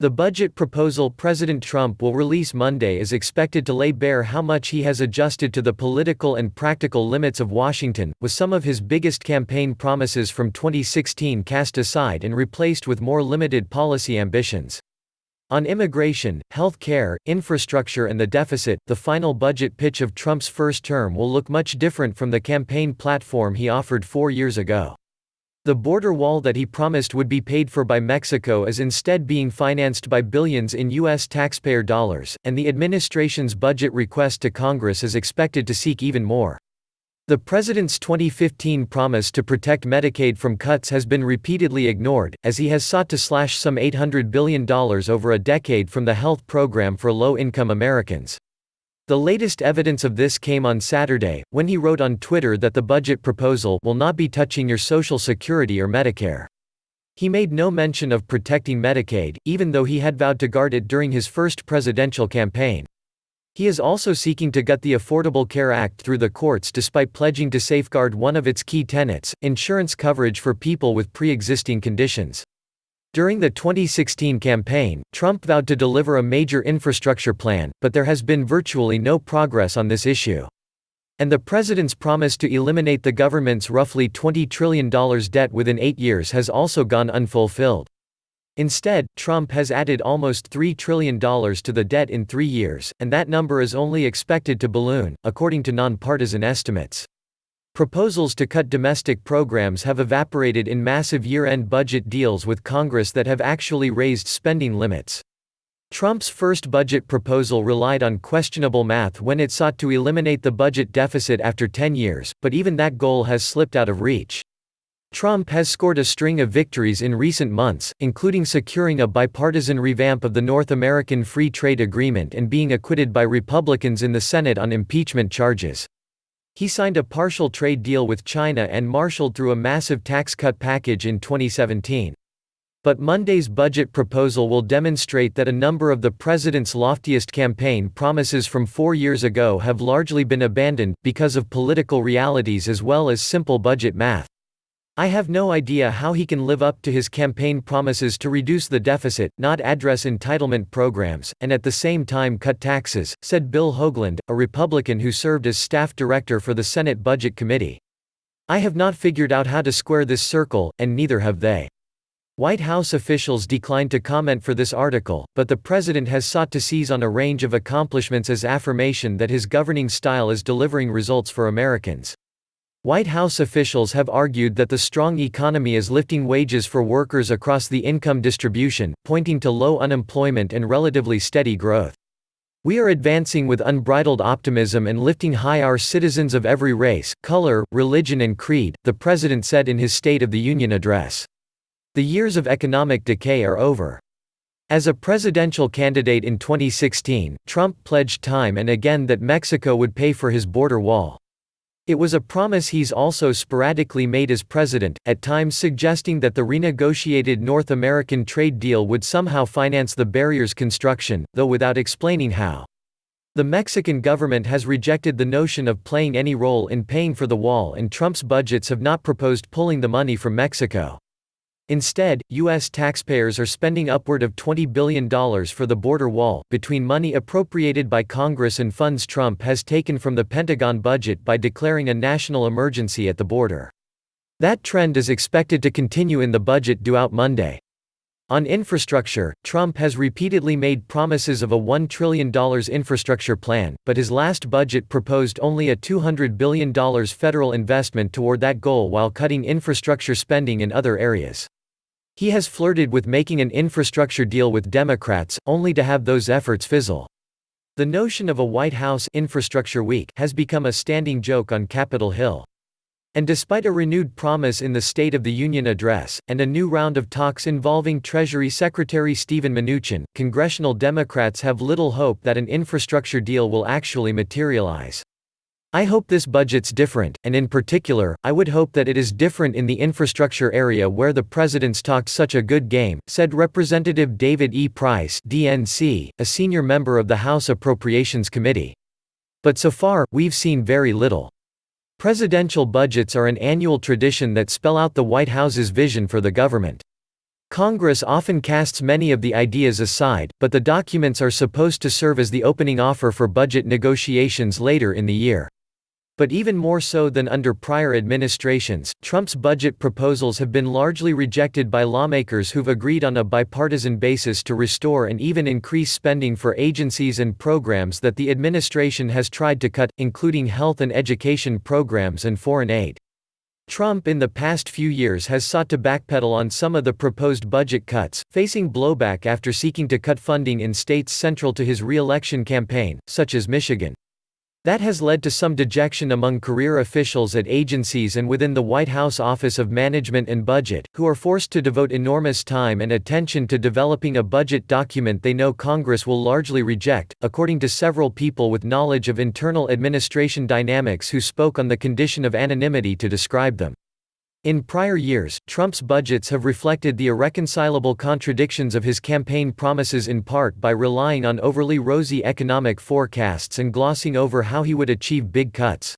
The budget proposal President Trump will release Monday is expected to lay bare how much he has adjusted to the political and practical limits of Washington, with some of his biggest campaign promises from 2016 cast aside and replaced with more limited policy ambitions. On immigration, health care, infrastructure and the deficit, the final budget pitch of Trump's first term will look much different from the campaign platform he offered 4 years ago. The border wall that he promised would be paid for by Mexico is instead being financed by billions in U.S. taxpayer dollars, and the administration's budget request to Congress is expected to seek even more. The president's 2015 promise to protect Medicaid from cuts has been repeatedly ignored, as he has sought to slash some $800 billion over a decade from the health program for low-income Americans. The latest evidence of this came on Saturday, when he wrote on Twitter that the budget proposal will not be touching your Social Security or Medicare. He made no mention of protecting Medicaid, even though he had vowed to guard it during his first presidential campaign. He is also seeking to gut the Affordable Care Act through the courts despite pledging to safeguard one of its key tenets, insurance coverage for people with pre-existing conditions. During the 2016 campaign, Trump vowed to deliver a major infrastructure plan, but there has been virtually no progress on this issue. And the president's promise to eliminate the government's roughly $20 trillion debt within 8 years has also gone unfulfilled. Instead, Trump has added almost $3 trillion to the debt in 3 years, and that number is only expected to balloon, according to nonpartisan estimates. Proposals to cut domestic programs have evaporated in massive year-end budget deals with Congress that have actually raised spending limits. Trump's first budget proposal relied on questionable math when it sought to eliminate the budget deficit after 10 years, but even that goal has slipped out of reach. Trump has scored a string of victories in recent months, including securing a bipartisan revamp of the North American Free Trade Agreement and being acquitted by Republicans in the Senate on impeachment charges. He signed a partial trade deal with China and marshaled through a massive tax cut package in 2017. But Monday's budget proposal will demonstrate that a number of the president's loftiest campaign promises from 4 years ago have largely been abandoned, because of political realities as well as simple budget math. I have no idea how he can live up to his campaign promises to reduce the deficit, not address entitlement programs, and at the same time cut taxes, said Bill Hoagland, a Republican who served as staff director for the Senate Budget Committee. I have not figured out how to square this circle, and neither have they. White House officials declined to comment for this article, but the president has sought to seize on a range of accomplishments as affirmation that his governing style is delivering results for Americans. White House officials have argued that the strong economy is lifting wages for workers across the income distribution, pointing to low unemployment and relatively steady growth. We are advancing with unbridled optimism and lifting high our citizens of every race, color, religion and creed, the president said in his State of the Union address. The years of economic decay are over. As a presidential candidate in 2016, Trump pledged time and again that Mexico would pay for his border wall. It was a promise he's also sporadically made as president, at times suggesting that the renegotiated North American trade deal would somehow finance the barrier's construction, though without explaining how. The Mexican government has rejected the notion of playing any role in paying for the wall, and Trump's budgets have not proposed pulling the money from Mexico. Instead, U.S. taxpayers are spending upward of $20 billion for the border wall, between money appropriated by Congress and funds Trump has taken from the Pentagon budget by declaring a national emergency at the border. That trend is expected to continue in the budget due out Monday. On infrastructure, Trump has repeatedly made promises of a $1 trillion infrastructure plan, but his last budget proposed only a $200 billion federal investment toward that goal while cutting infrastructure spending in other areas. He has flirted with making an infrastructure deal with Democrats, only to have those efforts fizzle. The notion of a White House Infrastructure Week has become a standing joke on Capitol Hill. And despite a renewed promise in the State of the Union address, and a new round of talks involving Treasury Secretary Steven Mnuchin, congressional Democrats have little hope that an infrastructure deal will actually materialize. I hope this budget's different, and in particular, I would hope that it is different in the infrastructure area where the president's talked such a good game, said Representative David E. Price, DNC, a senior member of the House Appropriations Committee. But so far, we've seen very little. Presidential budgets are an annual tradition that spell out the White House's vision for the government. Congress often casts many of the ideas aside, but the documents are supposed to serve as the opening offer for budget negotiations later in the year. But even more so than under prior administrations, Trump's budget proposals have been largely rejected by lawmakers who've agreed on a bipartisan basis to restore and even increase spending for agencies and programs that the administration has tried to cut, including health and education programs and foreign aid. Trump in the past few years has sought to backpedal on some of the proposed budget cuts, facing blowback after seeking to cut funding in states central to his re-election campaign, such as Michigan. That has led to some dejection among career officials at agencies and within the White House Office of Management and Budget, who are forced to devote enormous time and attention to developing a budget document they know Congress will largely reject, according to several people with knowledge of internal administration dynamics who spoke on the condition of anonymity to describe them. In prior years, Trump's budgets have reflected the irreconcilable contradictions of his campaign promises in part by relying on overly rosy economic forecasts and glossing over how he would achieve big cuts.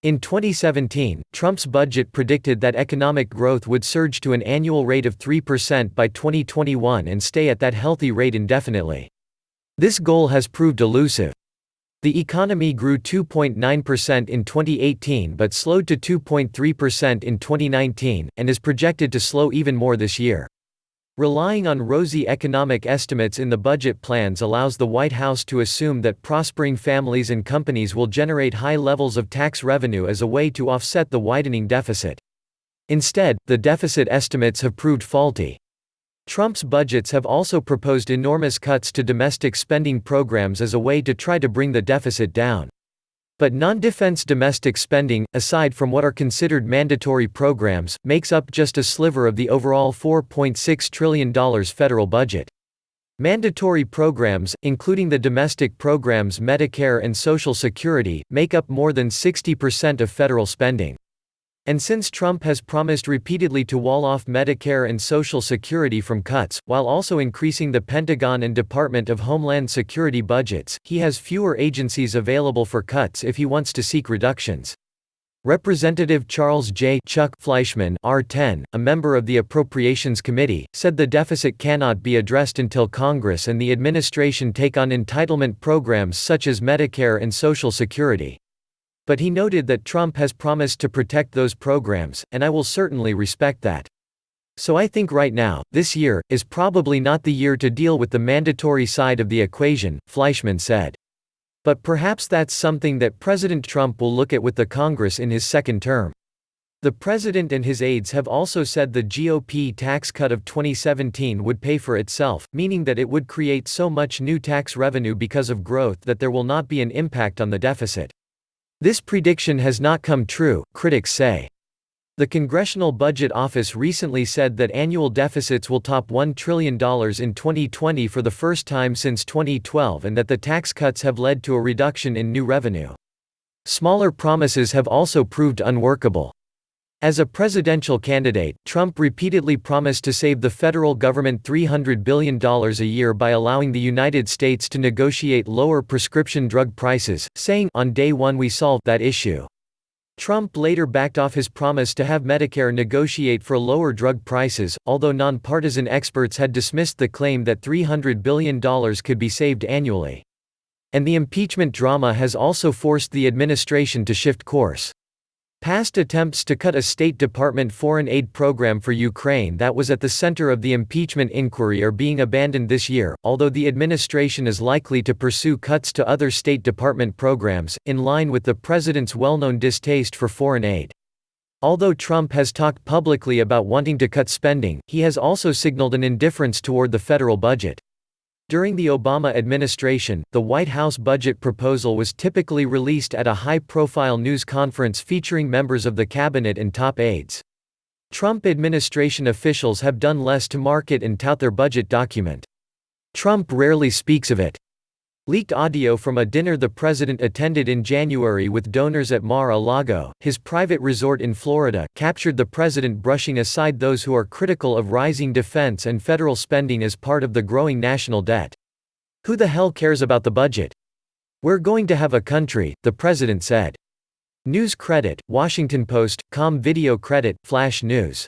In 2017, Trump's budget predicted that economic growth would surge to an annual rate of 3% by 2021 and stay at that healthy rate indefinitely. This goal has proved elusive. The economy grew 2.9% in 2018 but slowed to 2.3% in 2019, and is projected to slow even more this year. Relying on rosy economic estimates in the budget plans allows the White House to assume that prospering families and companies will generate high levels of tax revenue as a way to offset the widening deficit. Instead, the deficit estimates have proved faulty. Trump's budgets have also proposed enormous cuts to domestic spending programs as a way to try to bring the deficit down. But non-defense domestic spending, aside from what are considered mandatory programs, makes up just a sliver of the overall $4.6 trillion federal budget. Mandatory programs, including the domestic programs Medicare and Social Security, make up more than 60% of federal spending. And since Trump has promised repeatedly to wall off Medicare and Social Security from cuts, while also increasing the Pentagon and Department of Homeland Security budgets, he has fewer agencies available for cuts if he wants to seek reductions. Representative Charles J. Chuck Fleischmann, R10, a member of the Appropriations Committee, said the deficit cannot be addressed until Congress and the administration take on entitlement programs such as Medicare and Social Security. But he noted that Trump has promised to protect those programs, and I will certainly respect that. So I think right now, this year, is probably not the year to deal with the mandatory side of the equation, Fleischmann said. But perhaps that's something that President Trump will look at with the Congress in his second term. The president and his aides have also said the GOP tax cut of 2017 would pay for itself, meaning that it would create so much new tax revenue because of growth that there will not be an impact on the deficit. This prediction has not come true, critics say. The Congressional Budget Office recently said that annual deficits will top $1 trillion in 2020 for the first time since 2012 and that the tax cuts have led to a reduction in new revenue. Smaller promises have also proved unworkable. As a presidential candidate, Trump repeatedly promised to save the federal government $300 billion a year by allowing the United States to negotiate lower prescription drug prices, saying, "On day one we solved that issue." Trump later backed off his promise to have Medicare negotiate for lower drug prices, although nonpartisan experts had dismissed the claim that $300 billion could be saved annually. And the impeachment drama has also forced the administration to shift course. Past attempts to cut a State Department foreign aid program for Ukraine that was at the center of the impeachment inquiry are being abandoned this year, although the administration is likely to pursue cuts to other State Department programs, in line with the president's well-known distaste for foreign aid. Although Trump has talked publicly about wanting to cut spending, he has also signaled an indifference toward the federal budget. During the Obama administration, the White House budget proposal was typically released at a high-profile news conference featuring members of the cabinet and top aides. Trump administration officials have done less to market and tout their budget document. Trump rarely speaks of it. Leaked audio from a dinner the president attended in January with donors at Mar-a-Lago, his private resort in Florida, captured the president brushing aside those who are critical of rising defense and federal spending as part of the growing national debt. "Who the hell cares about the budget? We're going to have a country," the president said. News credit, Washington Post, com video credit, Flash News.